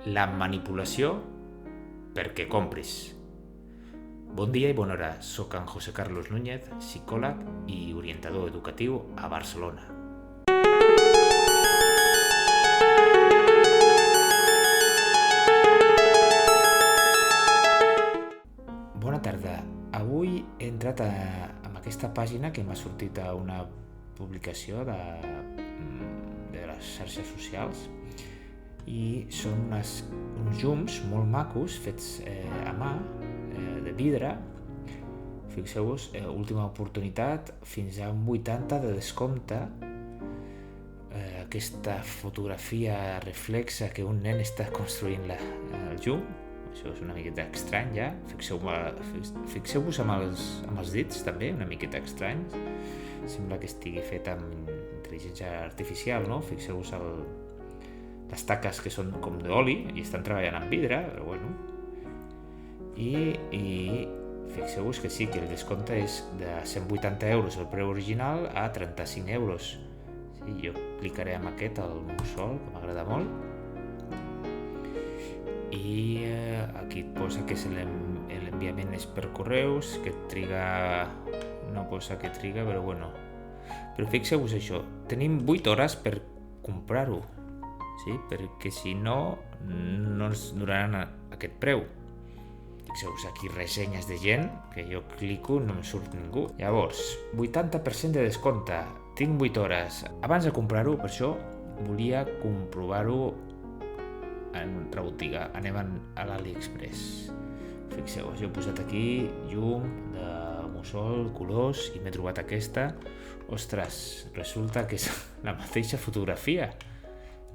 La manipulació perquè compris. Bon dia i bona hora, soc en José Carlos Núñez, psicòleg i orientador educatiu a Barcelona. Bona tarda. Avui he entrat en aquesta pàgina que m'ha sortit a una publicació de les xarxes socials i són uns llums molt macos fets a mà, de vidre. Fixeu-vos, última oportunitat, fins a un 80% de descompte. Aquesta fotografia reflexa que un nen està construint el llum. Això és una miqueta estrany ja. Fixeu-vos amb els dits també, una miqueta estrany. Sembla que estigui fet amb intel·ligència artificial, no? Fixeu-vos les taques que són com d'oli i estan treballant amb vidre, però bueno. I fixeu-vos que sí, que el descompte és de 180 euros el preu original a 35 euros. Sí, jo clicaré amb aquest, el mussol, que m'agrada molt. I aquí et posa que l'enviament és per correus, que triga... No posa que triga, però bueno. Però fixeu-vos això, tenim 8 hores per comprar-ho. Sí? Perquè si no, no ens donaran aquest preu. Fixeu-vos aquí ressenyes de gent, que jo clico, no em surt ningú. Llavors, 80% de descompte, tinc 8 hores. Abans de comprar-ho, per això, volia comprovar-ho en una botiga. Anem a l'AliExpress. Fixeu-vos, jo he posat aquí llum de mussol, colors, i m'he trobat aquesta. Ostres, resulta que és la mateixa fotografia.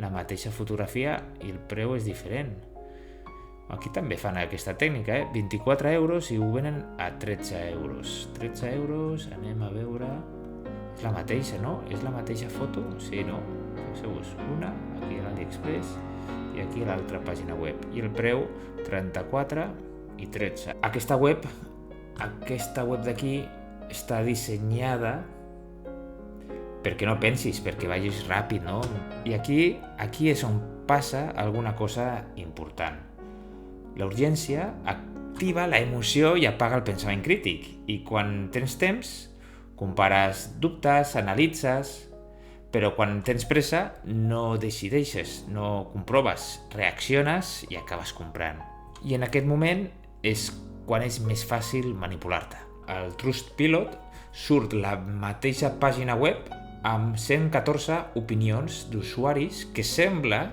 La mateixa fotografia i el preu és diferent. Aquí també fan aquesta tècnica, 24 euros i ho venen a 13 euros. 13 euros, anem a veure... És la mateixa, no? És la mateixa foto? Sí, no? Fixeu-vos, una, aquí a l'AliExpress, i aquí a l'altra pàgina web. I el preu, 34 i 13. Aquesta web d'aquí està dissenyada perquè no pensis, perquè vagis ràpid, no? I aquí és on passa alguna cosa important. La urgència activa la emoció i apaga el pensament crític. I quan tens temps, compares dubtes, analitzes, però quan tens pressa no decideixes, no comproves, reacciones i acabes comprant. I en aquest moment és quan és més fàcil manipular-te. Al Trustpilot surt la mateixa pàgina web amb 114 opinions d'usuaris que sembla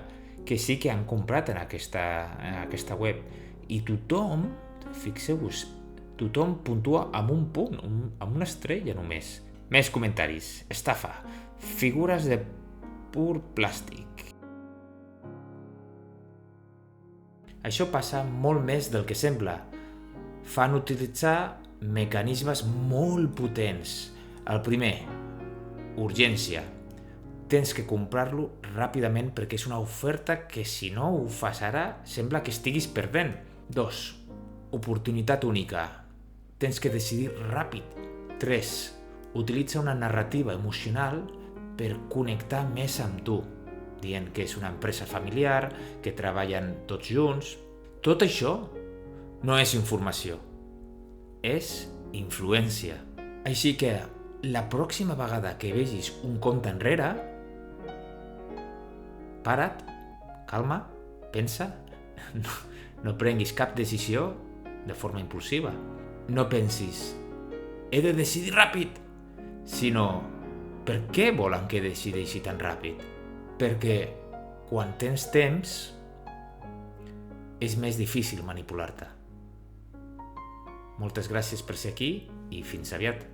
que sí que han comprat en aquesta web. I tothom, fixeu-vos, tothom puntua amb un punt, amb una estrella només. Més comentaris. Estafa. Figures de pur plàstic. Això passa molt més del que sembla. Fan utilitzar mecanismes molt potents. El primer, urgència. Tens que comprar-lo ràpidament perquè és una oferta que si no ho fas ara sembla que estiguis perdent. 2. Oportunitat única. Tens que decidir ràpid. 3. Utilitza una narrativa emocional per connectar més amb tu, dient que és una empresa familiar, que treballen tots junts. Tot això no és informació, és influència. Així que la pròxima vegada que vegis un compte enrere, para't, calma, pensa, no prenguis cap decisió de forma impulsiva. No pensis, he de decidir ràpid, sinó, per què volen que decideixi tan ràpid? Perquè quan tens temps és més difícil manipular-te. Moltes gràcies per ser aquí i fins aviat.